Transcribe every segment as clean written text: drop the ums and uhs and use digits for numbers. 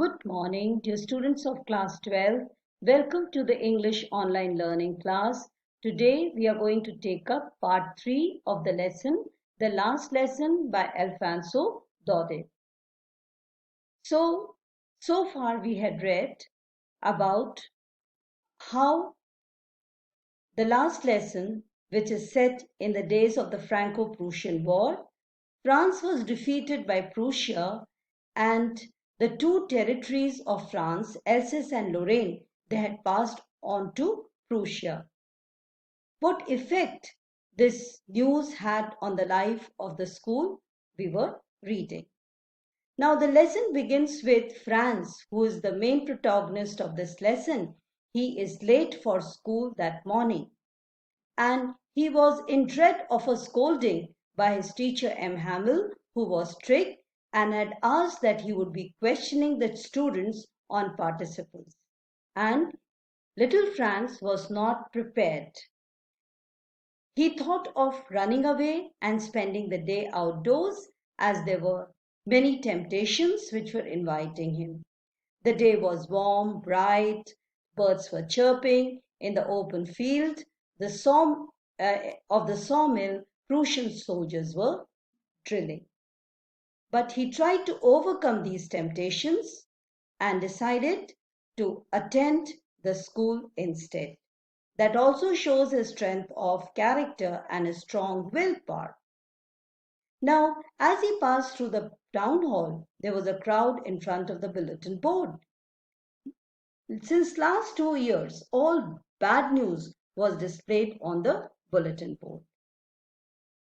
Good morning, dear students of class 12. Welcome to the English online learning class. Today we are going to take up part 3 of the lesson, The Last Lesson by Alfonso Daudet. So far we had read about how the last lesson, which is set in the days of the Franco-Prussian War, France was defeated by Prussia, and the two territories of France, Alsace and Lorraine, they had passed on to Prussia. What effect this news had on the life of the school we were reading. Now the lesson begins with Franz, who is the main protagonist of this lesson. He is late for school that morning, and he was in dread of a scolding by his teacher M. Hamel, who was strict and had asked that he would be questioning the students on participles. And little Franz was not prepared. He thought of running away and spending the day outdoors, as there were many temptations which were inviting him. The day was warm, bright, birds were chirping in the open field. Of the sawmill, Prussian soldiers were drilling. But he tried to overcome these temptations and decided to attend the school instead. That also shows his strength of character and his strong willpower. Now, as he passed through the town hall, there was a crowd in front of the bulletin board. Since last 2 years, all bad news was displayed on the bulletin board.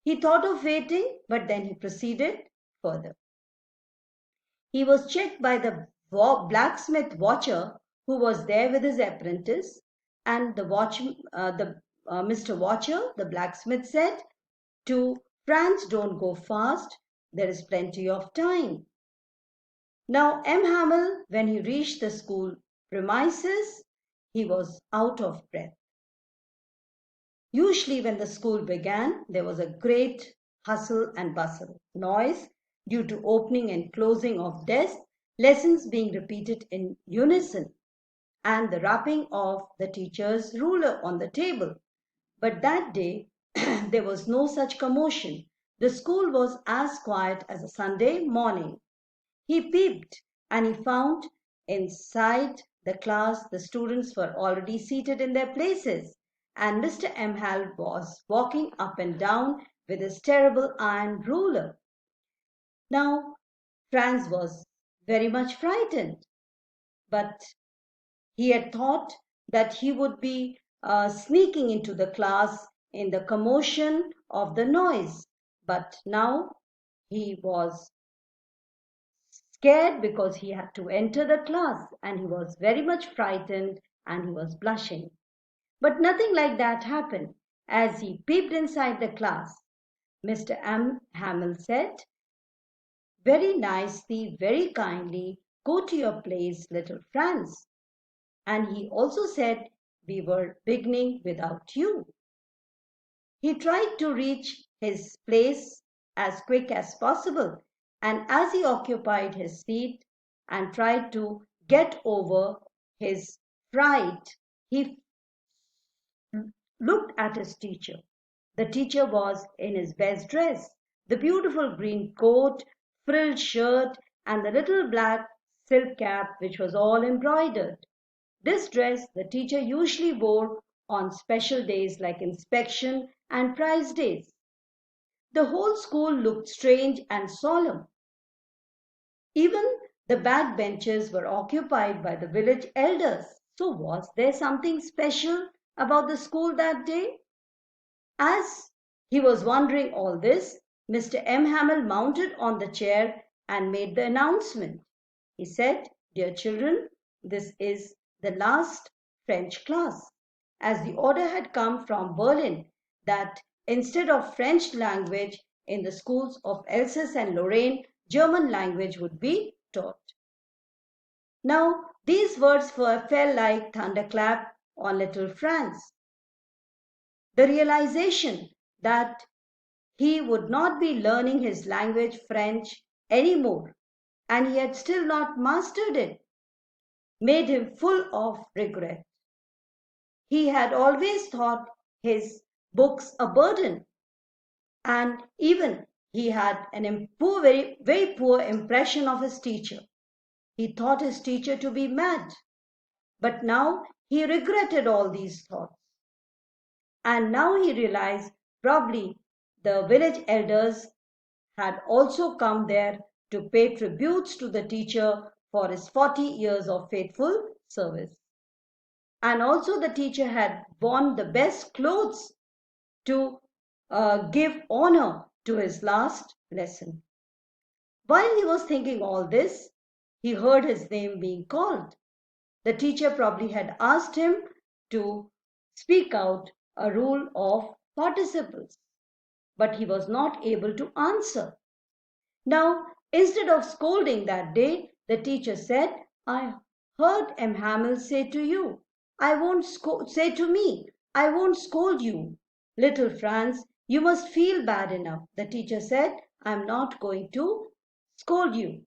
He thought of waiting, but then he proceeded further. He was checked by the blacksmith watcher who was there with his apprentice, and Mr. Watcher, the blacksmith, said to Franz, "Don't go fast, there is plenty of time." Now M. Hamel, when he reached the school premises, he was out of breath. Usually when the school began, there was a great hustle and bustle, noise due to opening and closing of desks, lessons being repeated in unison, and the rapping of the teacher's ruler on the table. But that day, there was no such commotion. The school was as quiet as a Sunday morning. He peeped, and he found inside the class the students were already seated in their places, and Mr. M. Hal was walking up and down with his terrible iron ruler. Now, Franz was very much frightened, but he had thought that he would be sneaking into the class in the commotion of the noise. But now he was scared because he had to enter the class, and he was very much frightened and he was blushing. But nothing like that happened. As he peeped inside the class, Mr. M. Hamel said, "Very nicely, very kindly, go to your place, little Franz." And he also said, "We were beginning without you." He tried to reach his place as quick as possible, and as he occupied his seat and tried to get over his fright, he looked at his teacher. The teacher was in his best dress, the beautiful green coat, frilled shirt, and the little black silk cap which was all embroidered. This dress the teacher usually wore on special days like inspection and prize days. The whole school looked strange and solemn. Even the back benches were occupied by the village elders. So was there something special about the school that day? As he was wondering all this, Mr. M. Hamel mounted on the chair and made the announcement. He said, "Dear children, this is the last French class," as the order had come from Berlin that instead of French language in the schools of Alsace and Lorraine, German language would be taught. Now, these words fell like thunderclap on little Franz. The realization that he would not be learning his language French anymore, and he had still not mastered it, made him full of regret. He had always thought his books a burden, and even he had very, very poor impression of his teacher. He thought his teacher to be mad, but now he regretted all these thoughts. And now he realized probably the village elders had also come there to pay tributes to the teacher for his 40 years of faithful service. And also the teacher had worn the best clothes to give honor to his last lesson. While he was thinking all this, he heard his name being called. The teacher probably had asked him to speak out a rule of participles, but he was not able to answer. Now, instead of scolding that day, the teacher said, I heard M. Hamel say to you, I won't say to me, I won't scold you. Little Franz, you must feel bad enough. The teacher said, I'm not going to scold you,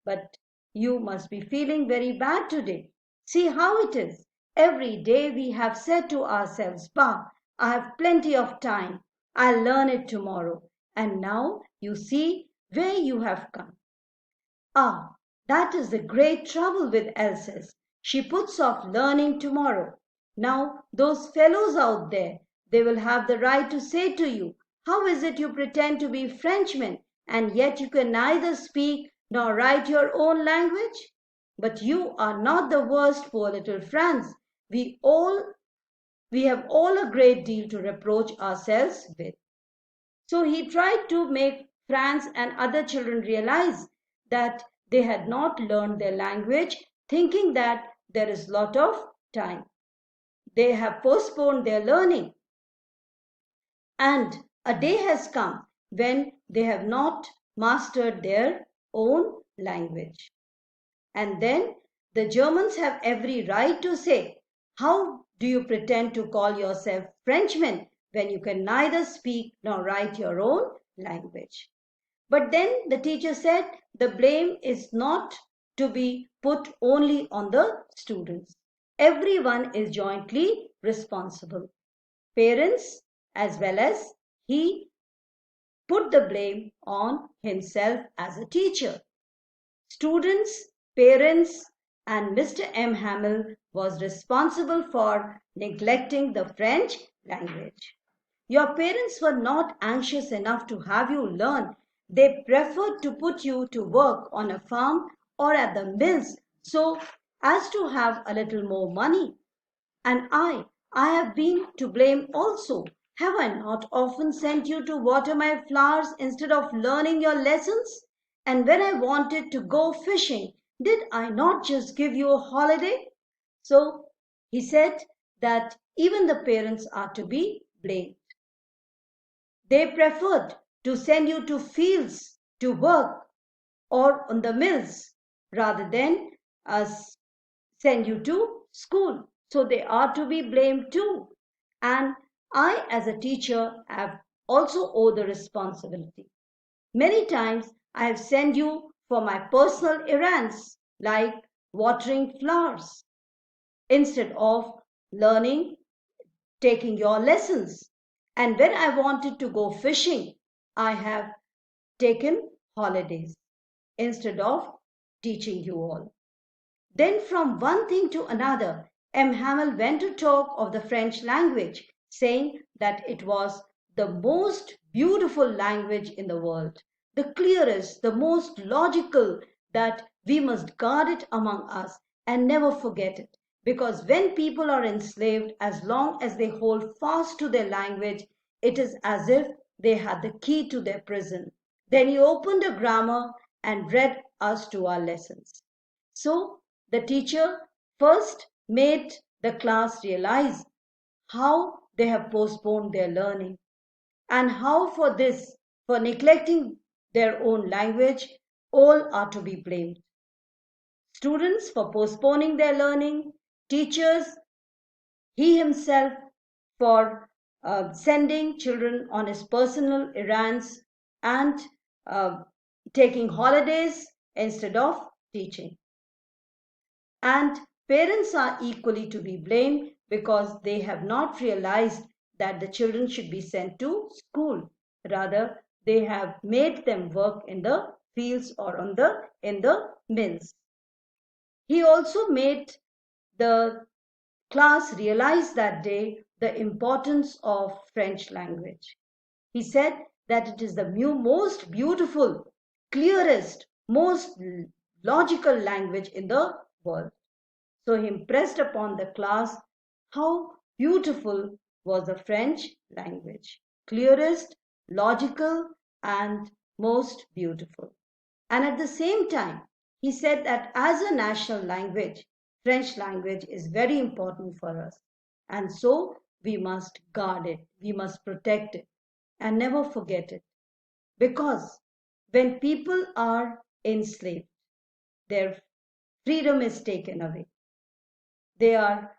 but you must be feeling very bad today. See how it is. Every day we have said to ourselves, Bah, I have plenty of time. I'll learn it tomorrow. And now you see where you have come. Ah, that is the great trouble with Alsace. She puts off learning tomorrow. Now, those fellows out there, they will have the right to say to you, how is it you pretend to be Frenchmen, and yet you can neither speak nor write your own language? But you are not the worst, poor little Franz. We have all a great deal to reproach ourselves with. So he tried to make Franz and other children realize that they had not learned their language, thinking that there is lot of time. They have postponed their learning. And a day has come when they have not mastered their own language. And then the Germans have every right to say, how do you pretend to call yourself Frenchmen when you can neither speak nor write your own language? But then the teacher said the blame is not to be put only on the students. Everyone is jointly responsible. Parents as well as he put the blame on himself as a teacher. Students, parents, and Mr. M. Hamel was responsible for neglecting the French language. Your parents were not anxious enough to have you learn. They preferred to put you to work on a farm or at the mills so as to have a little more money. And I have been to blame also. Have I not often sent you to water my flowers instead of learning your lessons? And when I wanted to go fishing, did I not just give you a holiday? So he said that even the parents are to be blamed. They preferred to send you to fields to work or on the mills rather than send you to school. So they are to be blamed too. And I, as a teacher, have also owe the responsibility. Many times I have sent you for my personal errands like watering flowers instead of learning, taking your lessons. And when I wanted to go fishing, I have taken holidays instead of teaching you all. Then from one thing to another, M. Hamel went to talk of the French language, saying that it was the most beautiful language in the world, the clearest, the most logical, that we must guard it among us and never forget it. Because when people are enslaved, as long as they hold fast to their language, it is as if they had the key to their prison. Then he opened a grammar and read us to our lessons. So the teacher first made the class realize how they have postponed their learning and how for this, for neglecting their own language, all are to be blamed. Students for postponing their learning, teachers, he himself for sending children on his personal errands and taking holidays instead of teaching. And parents are equally to be blamed because they have not realized that the children should be sent to school. Rather, they have made them work in the fields or in the mills. He also made the class realize that day the importance of French language. He said that it is the most beautiful, clearest, most logical language in the world. So he impressed upon the class how beautiful was the French language. Clearest, logical, and most beautiful. And at the same time, he said that as a national language, French language is very important for us. And so we must guard it, we must protect it, and never forget it. Because when people are enslaved, their freedom is taken away. They are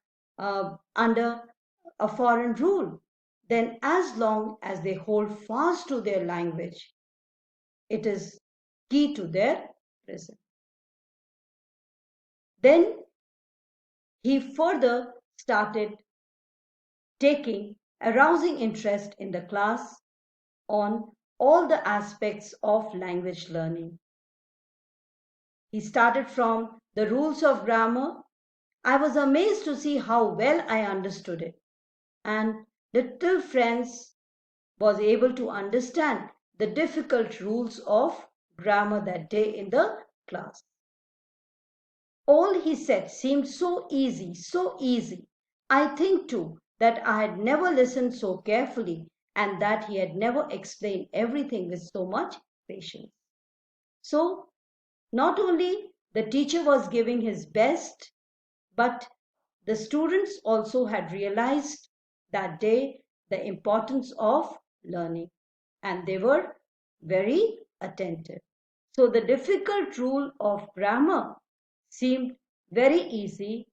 under a foreign rule. Then, as long as they hold fast to their language, it is key to their prison. Then he further started arousing interest in the class on all the aspects of language learning. He started from the rules of grammar. I was amazed to see how well I understood it. And little Franz was able to understand the difficult rules of grammar that day in the class. All he said seemed so easy, so easy. I think too that I had never listened so carefully and that he had never explained everything with so much patience. So, not only the teacher was giving his best, but the students also had realized that day the importance of learning and they were very attentive. So the difficult rule of grammar seemed very easy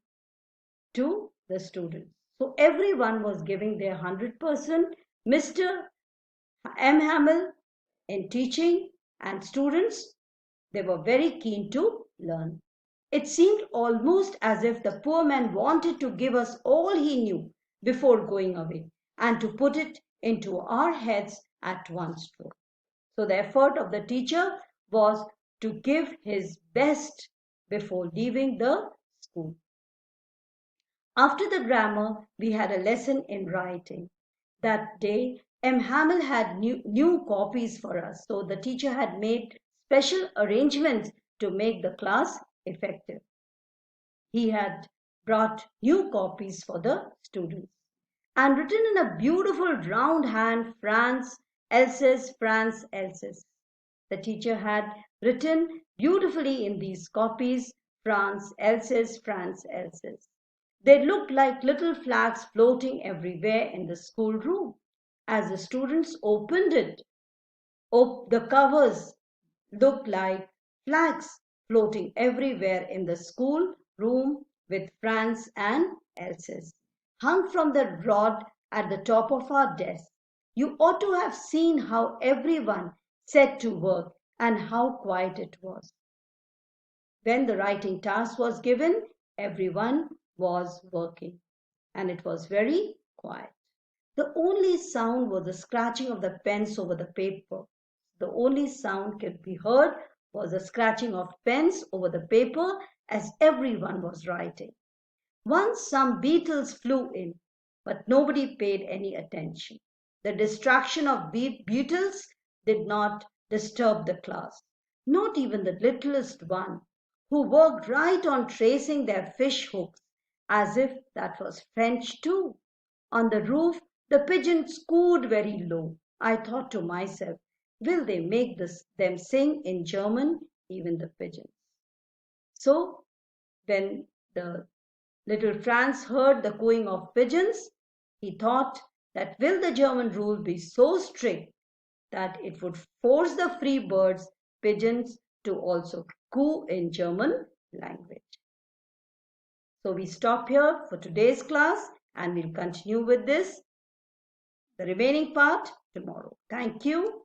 to the students. So everyone was giving their 100%. Mr. M. Hamill in teaching and students, they were very keen to learn. It seemed almost as if the poor man wanted to give us all he knew before going away and to put it into our heads at one stroke. So the effort of the teacher was to give his best before leaving the school. After the grammar, we had a lesson in writing. That day, M. Hamill had new copies for us. So the teacher had made special arrangements to make the class effective. He had brought new copies for the students and written in a beautiful round hand, France, Alsace, France, Alsace. The teacher had written beautifully in these copies, France, Alsace, France, Alsace. They looked like little flags floating everywhere in the schoolroom. As the students opened it, the covers looked like flags floating everywhere in the schoolroom with France and Alsace, hung from the rod at the top of our desk. You ought to have seen how everyone set to work and how quiet it was. When the writing task was given, everyone was working and it was very quiet. The only sound was the scratching of the pens over the paper. The only sound could be heard was the scratching of pens over the paper as everyone was writing. Once some beetles flew in, but nobody paid any attention. The distraction of beetles did not disturb the class, not even the littlest one, who worked right on tracing their fish hooks, as if that was French too. On the roof, the pigeons cooed very low. I thought to myself, will they make them sing in German, even the pigeons? So, when the little Franz heard the cooing of pigeons, he thought that will the German rule be so strict that it would force the free birds, pigeons, to also coo in German language. So we stop here for today's class and we'll continue with this, the remaining part tomorrow. Thank you.